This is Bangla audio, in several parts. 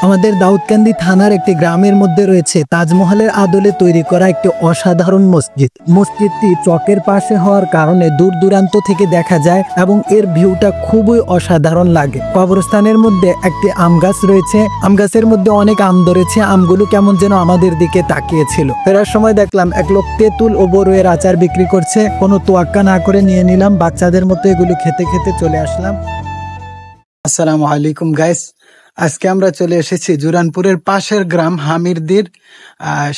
আমাদের দাউদকান্দি থানার একটি গ্রামের মধ্যে রয়েছে তাজমহলের আদলে তৈরি করা একটি অসাধারণ মসজিদ। মসজিদটি চকের পাশে হওয়ার কারণে দূর দূরান্ত থেকে দেখা যায় এবং এর ভিউটা খুবই অসাধারণ লাগে। কবরস্থানের মধ্যে একটি আম গাছ রয়েছে, আম গাছের মধ্যে অনেক আম ধরেছে, আমগুলো কেমন যেন আমাদের দিকে তাকিয়েছিল। ফেরার সময় দেখলাম এক লোক তেঁতুল ও বড়ুয়ের আচার বিক্রি করছে, কোনো তোয়াক্কা না করে নিয়ে নিলাম, বাচ্চাদের মতো এগুলো খেতে খেতে চলে আসলাম। আসসালামু আলাইকুম গাইস, আজকে আমরা চলে এসেছি জুরানপুরের পাশের গ্রাম হামিরদির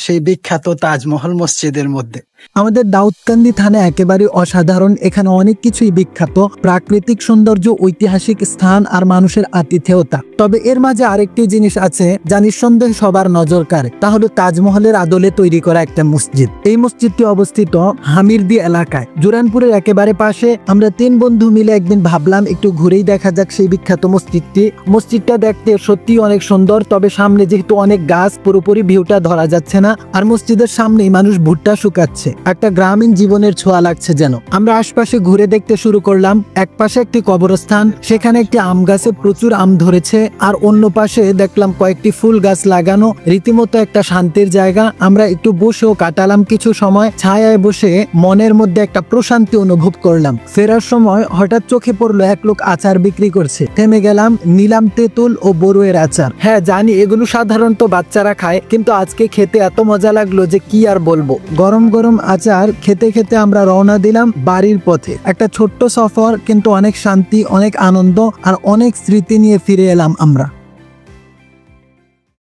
সেই বিখ্যাত তাজমহল মসজিদের মধ্যে। আমাদের দাউদকান্দি থানা একেবারে অসাধারণ, এখানে অনেক কিছুই বিখ্যাত, প্রাকৃতিক সৌন্দর্য, ঐতিহাসিক স্থান আর মানুষের আতিথেয়তা। তবে এর মাঝে আরেকটি জিনিস আছে যা নিঃসন্দেহে সবার নজর কাড়ে, তা হলো তাজমহলের আদলে তৈরি করা একটা মসজিদ। এই মসজিদটি অবস্থিত হামিরদি এলাকায়, জুরানপুরের একেবারে পাশে। আমরা 3 বন্ধু মিলে একদিন ভাবলাম একটু ঘুরেই দেখা যাক সেই বিখ্যাত মসজিদটি। মসজিদটা দেখতে সত্যি অনেক সুন্দর, তবে সামনে যেহেতু অনেক গাছ, পুরোপুরি ভিউটা ধরা যাচ্ছে না। আর মসজিদের সামনেই মানুষ ভুট্টা শুকাচ্ছে, একটা গ্রামীণ জীবনের ছোঁয়া লাগছে যেন। আমরা আশপাশে ঘুরে দেখতে শুরু করলাম। এক পাশে একটি কবরস্থান, সেখানে একটি আম গাছে প্রচুর আম ধরেছে, আর অন্য পাশে দেখলাম কয়েকটি ফুল গাছ লাগানো, রীতিমতো একটা শান্তির জায়গা। আমরা একটু বসেও কাটালাম কিছু সময়, ছায়ায় বসে মনের মধ্যে একটা প্রশান্তি অনুভব করলাম। ফেরার সময় হঠাৎ চোখে পড়লো এক লোক আচার বিক্রি করছে, থেমে গেলাম, নিলাম তেঁতুল ও বড়ুয়ের আচার। হ্যাঁ জানি এগুলো সাধারণত বাচ্চারা খায়, কিন্তু আজকে খেতে এত মজা লাগলো যে কি আর বলবো। গরম গরম আচার খেতে খেতে আমরা রওনা দিলাম বাড়ির পথে। একটা ছোট্ট সফর, কিন্তু অনেক শান্তি, অনেক আনন্দ আর অনেক স্মৃতি নিয়ে ফিরে এলাম আমরা।